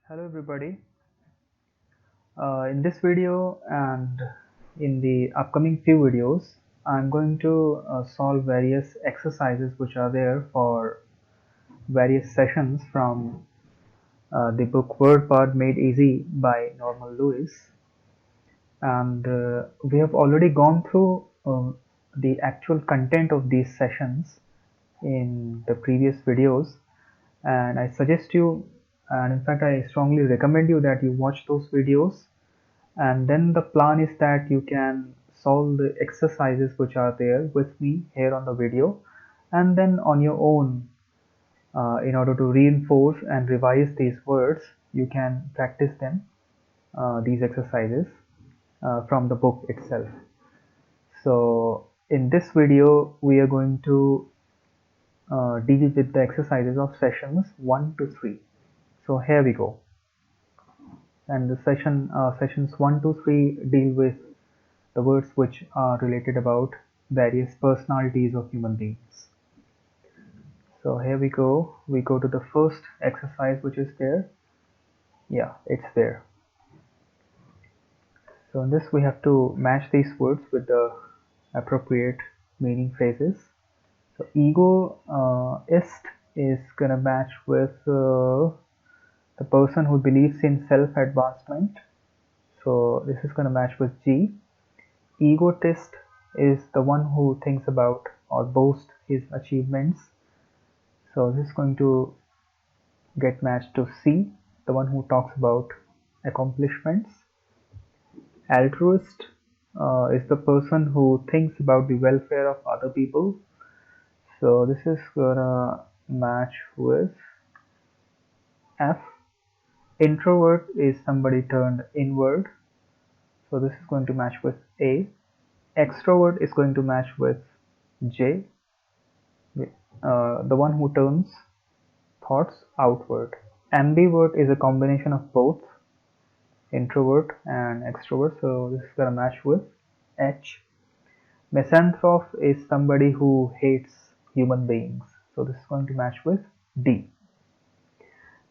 Hello everybody. In this video and in the upcoming few videos, I'm going to solve various exercises which are there for various sessions from the book Word Part Made Easy by Norman Lewis. And we have already gone through the actual content of these sessions in the previous videos, and I suggest you, and in fact I strongly recommend you that you watch those videos, and then the plan is that you can solve the exercises which are there with me here on the video, and then on your own, in order to reinforce and revise these words, you can practice them, these exercises from the book itself. So in this video we are going to deal with the exercises of sessions 1 to 3. So here we go. And the sessions 1 to 3 deal with the words which are related about various personalities of human beings. So here we go to the first exercise which is there. Yeah, it's there. So in this we have to match these words with the appropriate meaning phrases. So egoist is gonna match with the person who believes in self-advancement. So this is gonna match with G. Egotist is the one who thinks about or boasts his achievements. So this is going to get matched to C, the one who talks about accomplishments. Altruist is the person who thinks about the welfare of other people. So this is gonna match with F. Introvert is somebody turned inward. So this is going to match with A. Extrovert is going to match with J, the one who turns thoughts outward. Ambivert is a combination of both introvert and extrovert, so this is gonna match with H. Misanthrope is somebody who hates human beings, so this is going to match with D.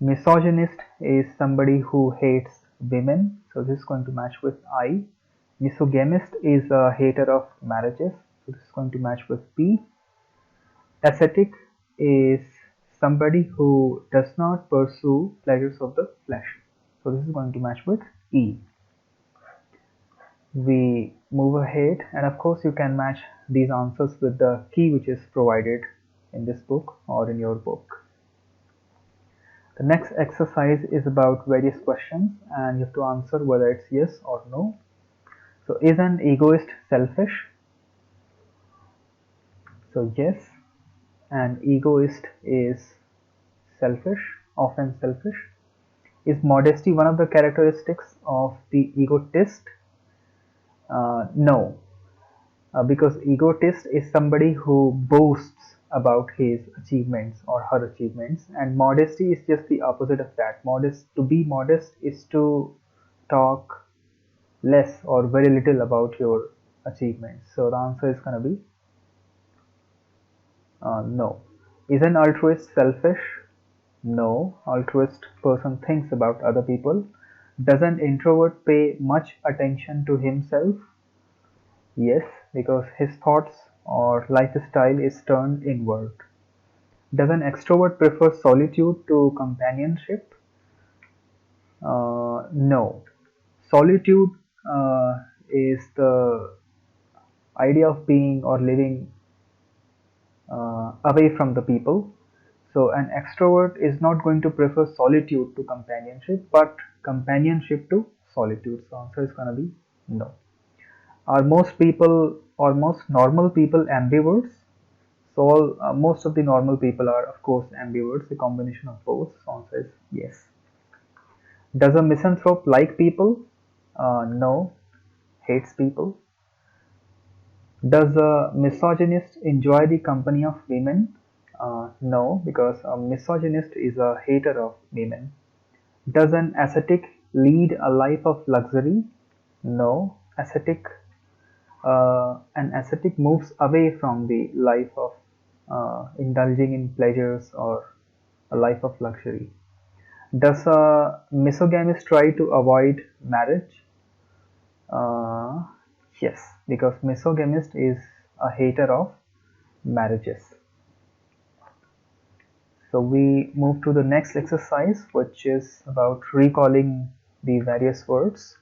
Misogynist is somebody who hates women, so this is going to match with I. Misogamist is a hater of marriages, so this is going to match with P. Ascetic is somebody who does not pursue pleasures of the flesh, so this is going to match with E. We move ahead, and of course you can match these answers with the key which is provided in this book or in your book. The next exercise is about various questions, and you have to answer whether it's yes or no. So is an egoist selfish? So yes, an egoist is selfish, often selfish. Is modesty one of the characteristics of the egotist? No, because egotist is somebody who boasts about his achievements or her achievements, and modesty is just the opposite of that. To be modest is to talk less or very little about your achievements. So the answer is going to be no. Is an altruist selfish? No, altruist person thinks about other people. Does an introvert pay much attention to himself? Yes, because his thoughts or lifestyle is turned inward. Does an extrovert prefer solitude to companionship? No. Solitude is the idea of being or living away from the people. So an extrovert is not going to prefer solitude to companionship, but companionship to solitude. So answer is going to be no. Are most people or most normal people ambiverts? So most of the normal people are of course ambiverts, a combination of both. So answer is yes. Does a misanthrope like people? No, hates people. Does a misogynist enjoy the company of women? No, because a misogynist is a hater of women. Does an ascetic lead a life of luxury? No, an ascetic moves away from the life of indulging in pleasures or a life of luxury. Does a misogamist try to avoid marriage? Uh, yes, because misogamist is a hater of marriages. So we move to the next exercise, which is about recalling the various words.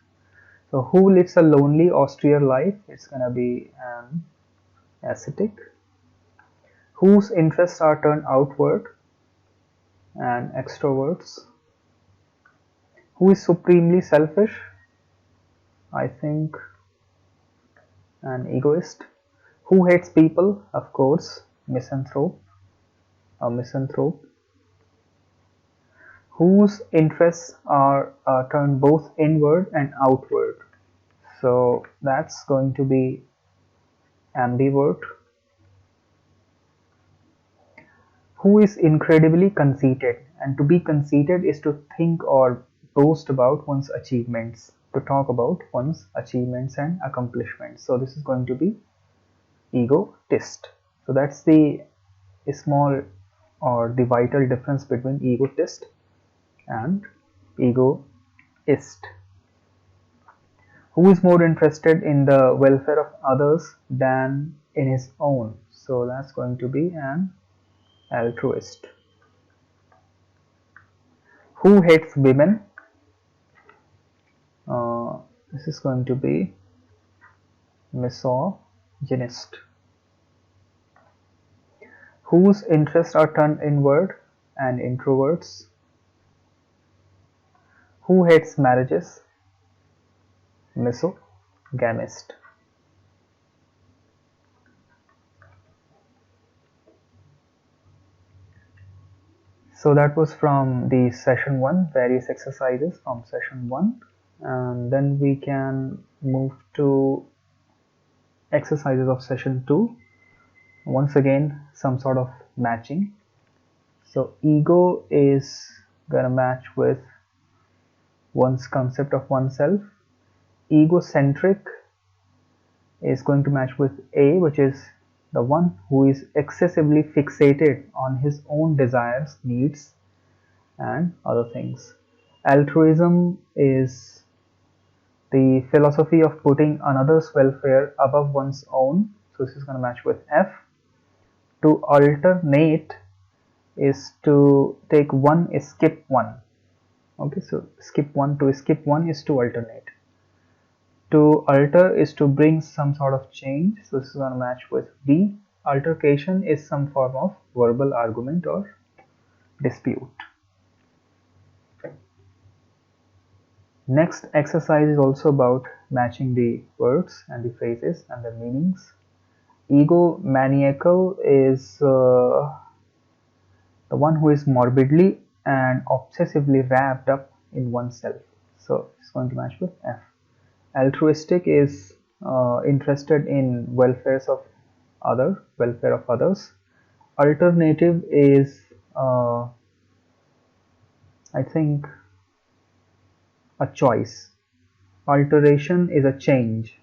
So who lives a lonely, austere life? It's gonna be an ascetic. Whose interests are turned outward? And extroverts. Who is supremely selfish? I think an egoist. Who hates people? Of course, misanthrope. A misanthrope. Whose interests are turned both inward and outward? So that's going to be ambivert. Who is incredibly conceited? And to be conceited is to think or boast about one's achievements, to talk about one's achievements and accomplishments. So this is going to be egotist. So that's the small or the vital difference between egotist and egoist. Who is more interested in the welfare of others than in his own? So that's going to be an altruist. Who hates women? This is going to be misogynist. Whose interests are turned inward? And introverts. Who hates marriages? Misogamist. So that was from the session 1, various exercises from session 1, and then we can move to exercises of session 2. Once again, some sort of matching. So ego is gonna match with one's concept of oneself. Egocentric is going to match with A, which is the one who is excessively fixated on his own desires, needs, and other things. Altruism is the philosophy of putting another's welfare above one's own. So this is going to match with F. To alternate is to take one, skip one. Okay, so skip one, to skip one is to alternate. To alter is to bring some sort of change. So this is going to match with B. Altercation is some form of verbal argument or dispute. Next exercise is also about matching the words and the phrases and the meanings. Egomaniacal is the one who is morbidly and obsessively wrapped up in oneself. So it's going to match with F. Altruistic is interested in welfare of others. Alternative is I think a choice. Alteration is a change.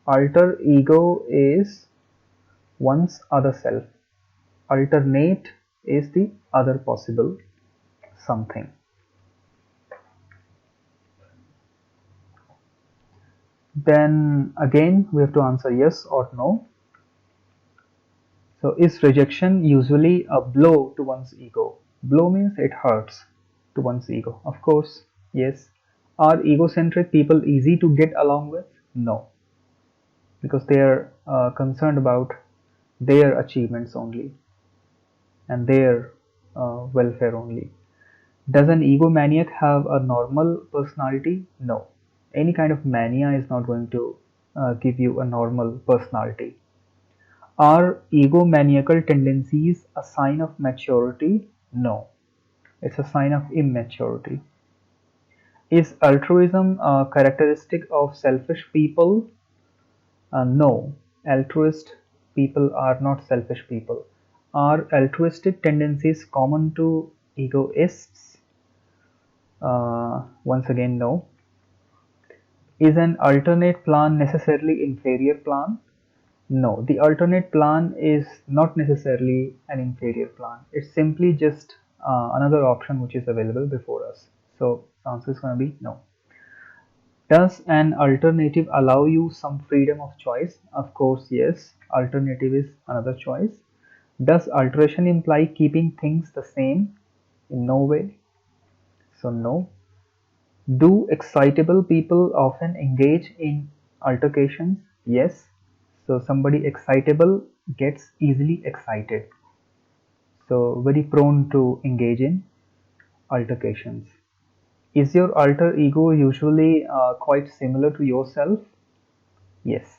Alter ego is one's other self. Alternate is the other possible something. Then again we have to answer yes or no. So is rejection usually a blow to one's ego? Blow means it hurts to one's ego. Of course, yes. Are egocentric people easy to get along with? No, because they are concerned about their achievements only and their welfare only. Does an egomaniac have a normal personality? No. Any kind of mania is not going to give you a normal personality. Are egomaniacal tendencies a sign of maturity? No. It's a sign of immaturity. Is altruism a characteristic of selfish people? No. Altruist people are not selfish people. Are altruistic tendencies common to egoists? Once again, no. Is an alternate plan necessarily inferior plan? No, the alternate plan is not necessarily an inferior plan. It's simply just another option which is available before us. So the answer is going to be no. Does an alternative allow you some freedom of choice? Of course, yes. Alternative is another choice. Does alteration imply keeping things the same? In no way. So no. Do excitable people often engage in altercations? Yes. So somebody excitable gets easily excited. So very prone to engage in altercations. Is your alter ego usually quite similar to yourself? Yes.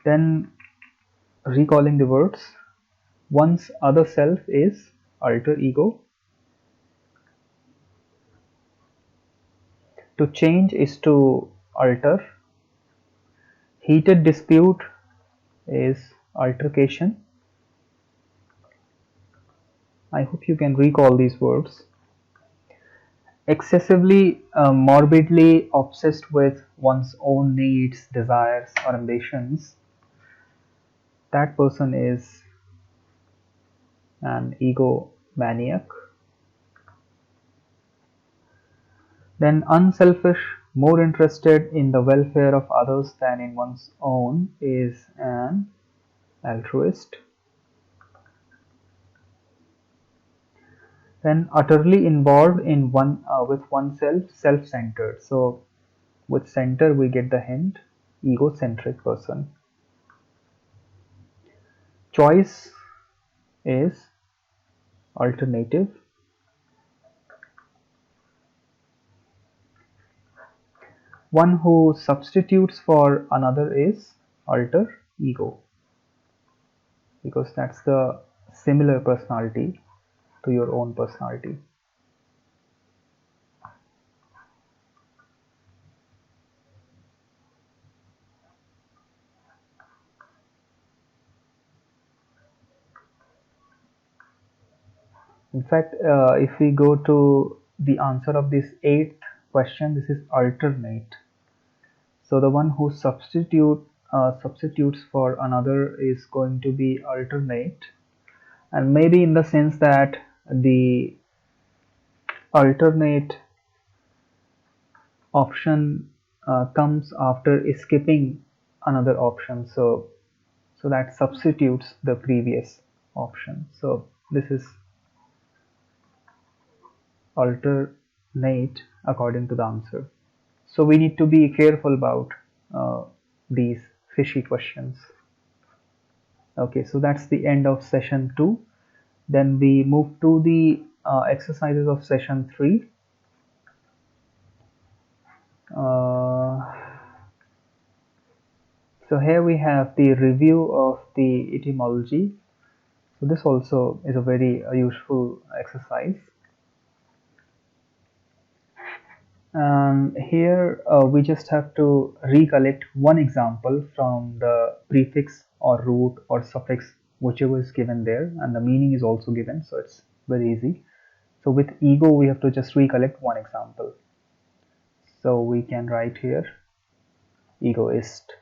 Then recalling the words, one's other self is alter ego. To change is to alter. Heated dispute is altercation. I hope you can recall these words. Excessively morbidly obsessed with one's own needs, desires, or ambitions, that person is an egomaniac. Then unselfish, more interested in the welfare of others than in one's own, is an altruist. Then utterly involved in one with oneself, self-centered. So with center we get the hint, egocentric person. Choice is alternative. One who substitutes for another is alter ego, because that's the similar personality to your own personality. In fact, if we go to the answer of this eighth question, this is alternate. So the one who substitutes for another is going to be alternate, and maybe in the sense that the alternate option comes after skipping another option, so that substitutes the previous option. So this is alternate according to the answer. So we need to be careful about uh, these fishy questions. Okay, so that's the end of session 2. Then we move to the exercises of session 3. So here we have the review of the etymology. So this also is a very useful exercise. Here we just have to recollect one example from the prefix or root or suffix, whichever is given there, and the meaning is also given, so it's very easy. So with ego we have to just recollect one example. So we can write here egoist,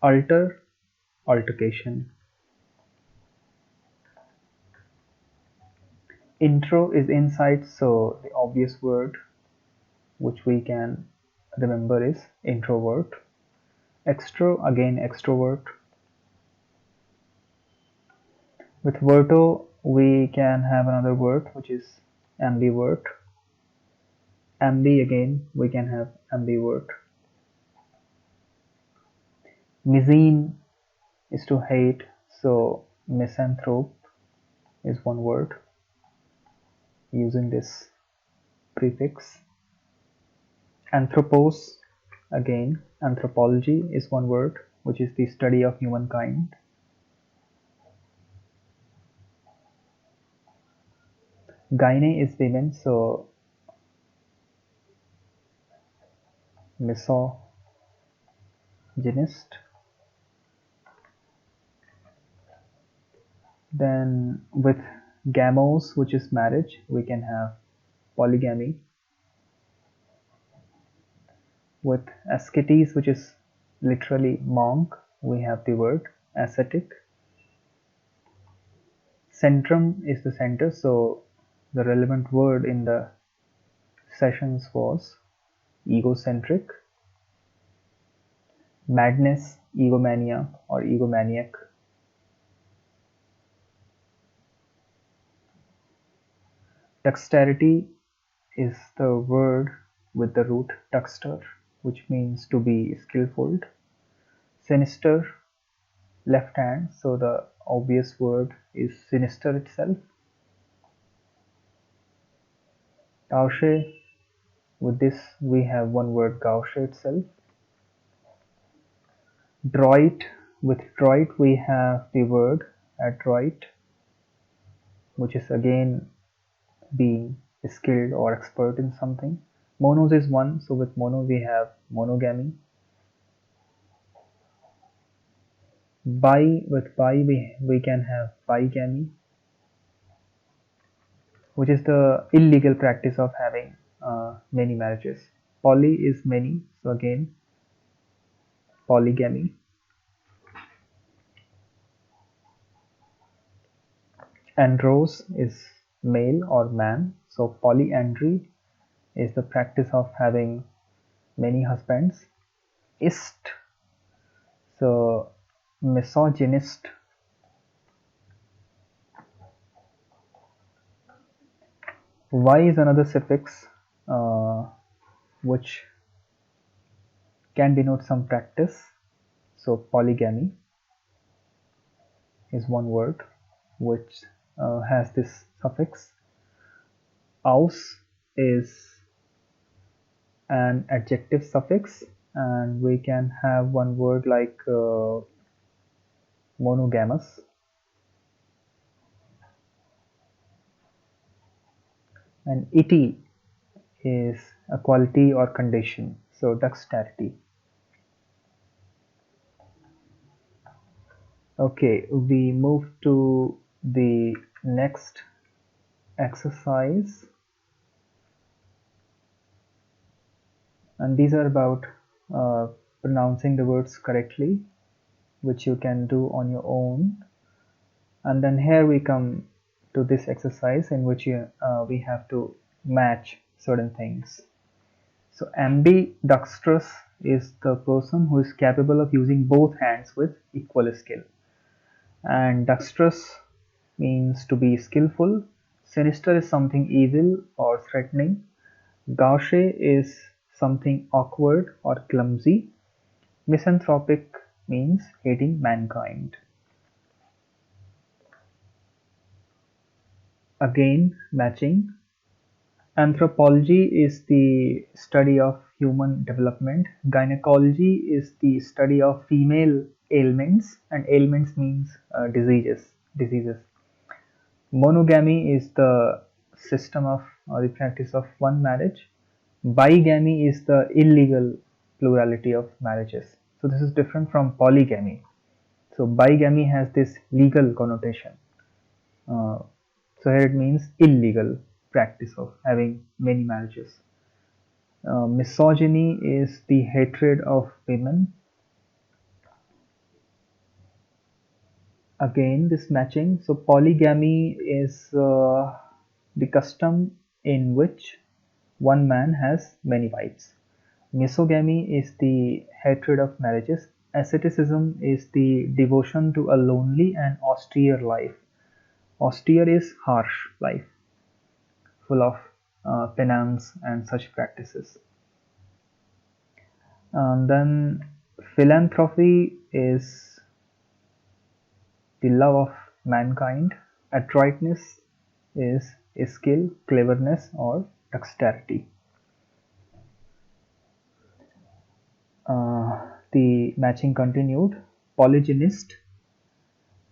alter, altercation. Intro is insight, so the obvious word which we can remember is introvert. Extro, again extrovert. With verto we can have another word which is ambivert. Ambi, again we can have ambivert. Misogyne is to hate, so misanthrope is one word using this prefix. Anthropos, again anthropology is one word, which is the study of humankind. Gyne is women, so misogynist. Then with gamos, which is marriage, we can have polygamy. With ascetes, which is literally monk, we have the word ascetic. Centrum is the center, so the relevant word in the sessions was egocentric. Madness, egomania or egomaniac. Dexterity is the word with the root dexter, which means to be skillful. Sinister, left hand, so the obvious word is sinister itself. Gauche, with this we have one word gauche itself. Droit, with droit we have the word adroit, which is again being skilled or expert in something. Monos is one, so with mono we have monogamy. Bi, with bi we can have bigamy, which is the illegal practice of having many marriages. Poly is many, so again polygamy. Andros is male or man, so polyandry is the practice of having many husbands. Ist, so misogynist. Y is another suffix which can denote some practice, so polygamy is one word which has this suffix. Aus is an adjective suffix, and we can have one word like monogamous. And ity is a quality or condition, so dexterity. Okay, we move to the next exercise, and these are about pronouncing the words correctly, which you can do on your own. And then here we come to this exercise in which we have to match certain things. So ambidextrous is the person who is capable of using both hands with equal skill, and dexterous means to be skillful. Sinister is something evil or threatening. Gauche is something awkward or clumsy. Misanthropic means hating mankind. Again, matching. Anthropology is the study of human development. Gynecology is the study of female ailments, and ailments means diseases. Monogamy is the system of or the practice of one marriage. Bigamy is the illegal plurality of marriages. So this is different from polygamy. So bigamy has this legal connotation. So here it means illegal practice of having many marriages. Misogyny is the hatred of women. Again, this matching. So polygamy is the custom in which one man has many wives. Misogamy is the hatred of marriages. Asceticism is the devotion to a lonely and austere life. Austere is harsh life, full of penance and such practices. And then philanthropy is the love of mankind. Adroitness is skill, cleverness, or dexterity. The matching continued. Polygynist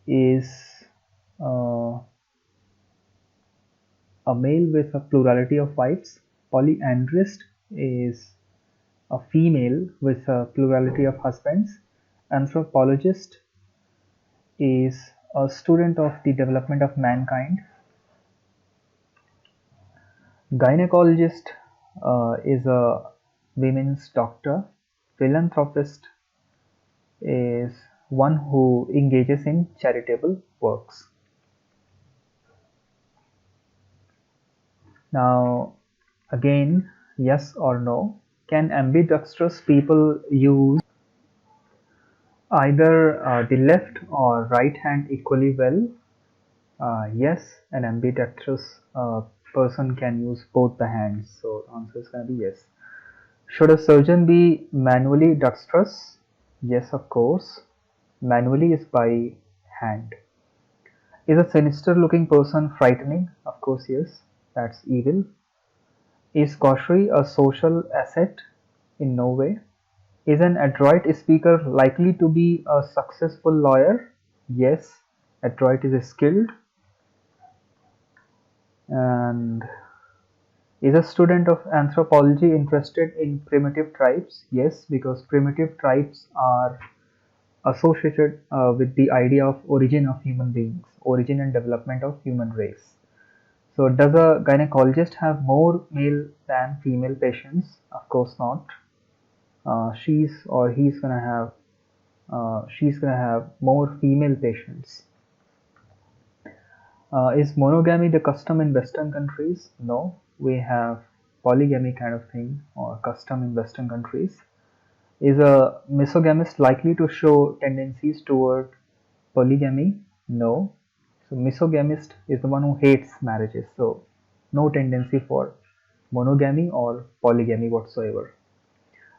is uh, a male with a plurality of wives. Polyandrist is a female with a plurality of husbands. Anthropologist is a student of the development of mankind. Gynecologist is a women's doctor. Philanthropist is one who engages in charitable works. Now, again, yes or no. Can ambidextrous people use either the left or right hand equally well? Yes, an ambidextrous person can use both the hands. So, answer is going to be yes. Should a surgeon be manually dexterous? Yes, of course. Manually is by hand. Is a sinister looking person frightening? Of course, yes. That's evil. Is koshery a social asset? In no way. Is an adroit speaker likely to be a successful lawyer? Yes. Adroit is skilled. And is a student of anthropology interested in primitive tribes? Yes, because primitive tribes are associated with the idea of origin of human beings, origin and development of human race. So does a gynecologist have more male than female patients? Of course not. She's gonna have more female patients. Is monogamy the custom in Western countries? No, we have polygamy kind of thing or custom in Western countries. Is a misogamist likely to show tendencies toward polygamy? No. So misogamist is the one who hates marriages. So no tendency for monogamy or polygamy whatsoever.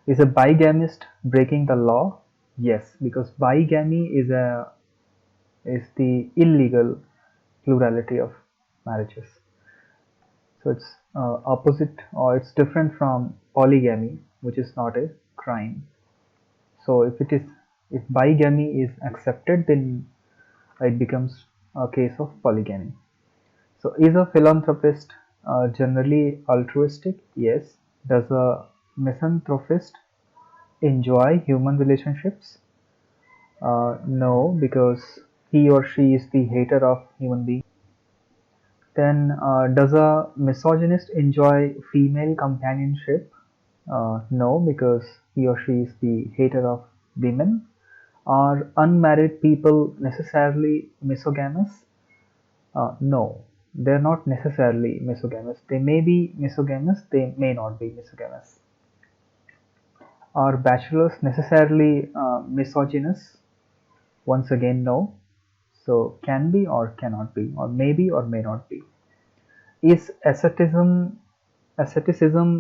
Is a bigamist breaking the law? Yes, because bigamy is the illegal plurality of marriages. So it's opposite or it's different from polygamy, which is not a crime. So if bigamy is accepted, then it becomes a case of polygamy. So is a philanthropist generally altruistic? Yes. Does a misanthropist enjoy human relationships? No, because he or she is the hater of human beings. Then does a misogynist enjoy female companionship? No, because he or she is the hater of women. Are unmarried people necessarily misogamous? No, they're not necessarily misogamous. They may be misogamous, they may not be misogamous. Are bachelors necessarily misogynous? Once again, no. So, can be or cannot be, or maybe or may not be. Is asceticism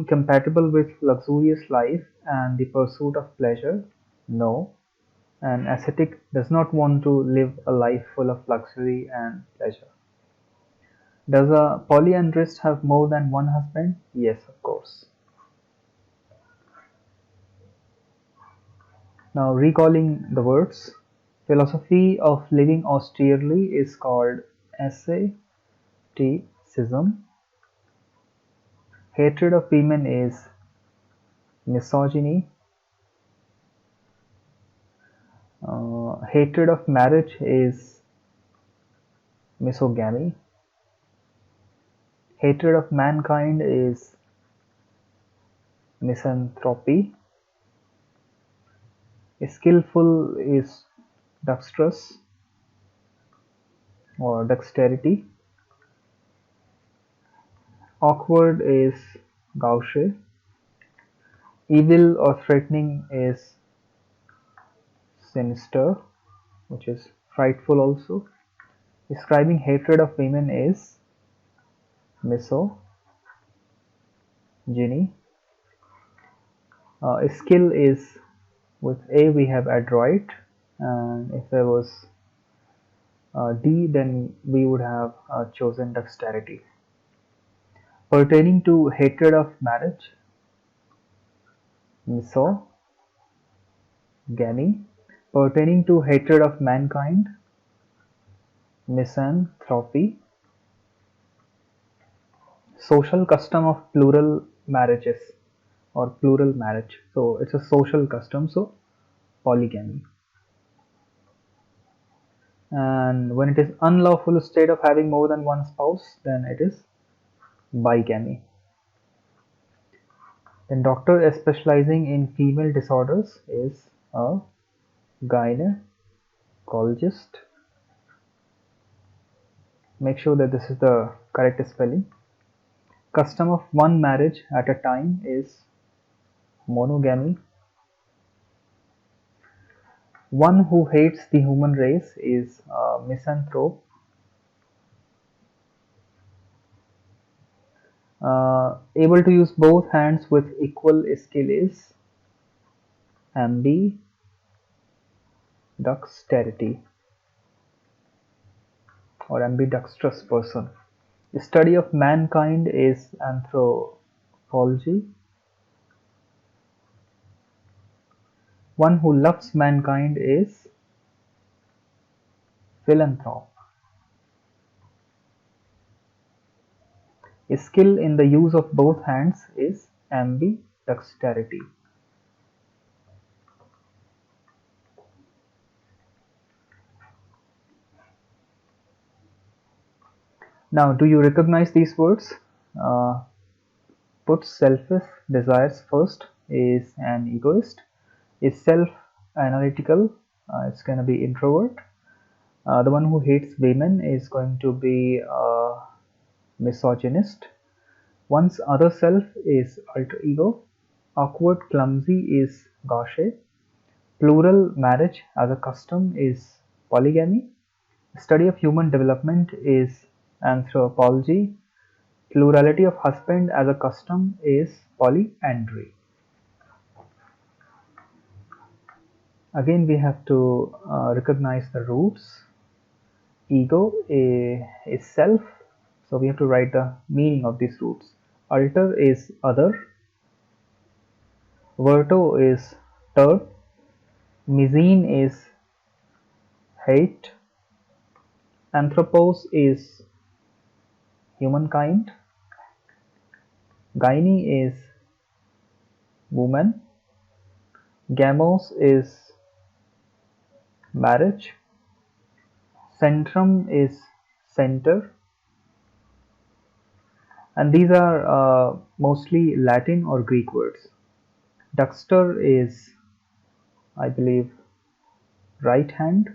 compatible with luxurious life and the pursuit of pleasure? No. An ascetic does not want to live a life full of luxury and pleasure. Does a polyandrist have more than one husband? Yes, of course. Now, recalling the words, philosophy of living austerely is called asceticism. Hatred of women is misogyny. Hatred of marriage is misogamy. Hatred of mankind is misanthropy. Skillful is dexterous or dexterity. Awkward is gauche. Evil or threatening is sinister, which is frightful also. Describing hatred of women is misogyny. Skill is, with A we have adroit, and if there was D, then we would have chosen dexterity. Pertaining to hatred of marriage, misogyny. Pertaining to hatred of mankind, misanthropy. Social custom of plural marriages or plural marriage. So it's a social custom, so polygamy. And when it is unlawful state of having more than one spouse, then it is bigamy. Then doctor specializing in female disorders is a gynecologist. Make sure that this is the correct spelling. Custom of one marriage at a time is monogamy. One who hates the human race is a misanthrope. Able to use both hands with equal skill is ambidexterity or ambidextrous person. The study of mankind is anthropology. One who loves mankind is philanthrope. A skill in the use of both hands is ambidexterity. Now, do you recognize these words? Puts selfish desires first is an egoist. Is self-analytical, it's going to be introvert. The one who hates women is going to be a misogynist. One's other self is alter ego. Awkward, clumsy is gauche. Plural marriage as a custom is polygamy. Study of human development is anthropology. Plurality of husband as a custom is polyandry. Again, we have to recognize the roots. Ego is self, so we have to write the meaning of these roots. Alter is other. Verto is third. Mizene is hate. Anthropos is humankind. Gyne is woman. Gamos is marriage. Centrum is center. And these are mostly Latin or Greek words. Duxter is, I believe, right hand.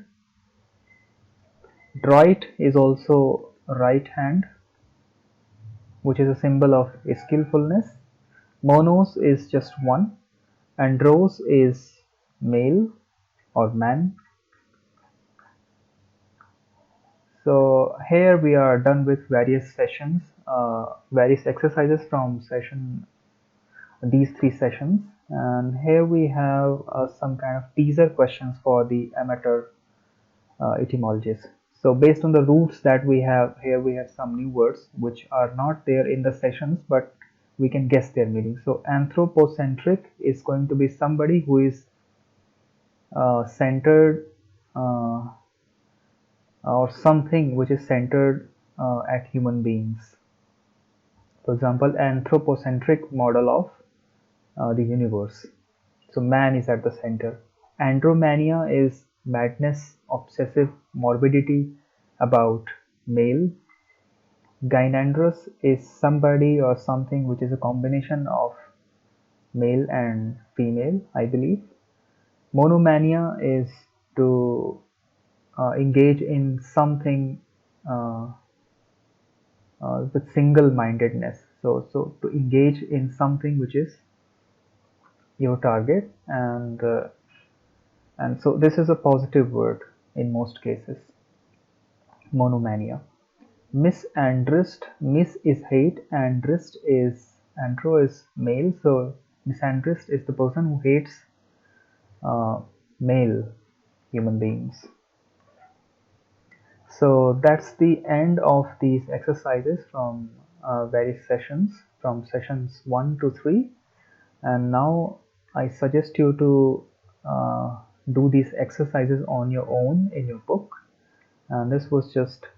Droit is also right hand, which is a symbol of skillfulness. Monos is just one. Andros is male or man. So here we are done with various sessions, various exercises from these 3 sessions, and here we have some kind of teaser questions for the amateur etymologists. So based on the roots that we have here, we have some new words which are not there in the sessions, but we can guess their meaning. So anthropocentric is going to be somebody who is centered or something which is centered at human beings. For example, anthropocentric model of the universe. So man is at the center. Andromania is madness, obsessive morbidity about male. Gynandrous is somebody or something which is a combination of male and female, I believe. Monomania is to engage in something with single-mindedness. So to engage in something which is your target, and so this is a positive word in most cases. Monomania. Misandrist. Mis is hate, andrist is andro is male. So misandrist is the person who hates male human beings. So that's the end of these exercises from various sessions, from sessions 1 to 3, and now I suggest you to do these exercises on your own in your book, and this was just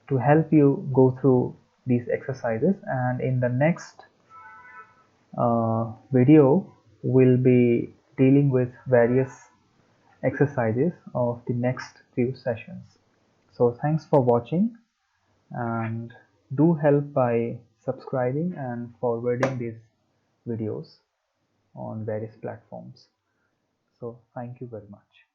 to help you go through these exercises, and in the next video we'll be dealing with various exercises of the next few sessions. So thanks for watching, and do help by subscribing and forwarding these videos on various platforms. So thank you very much.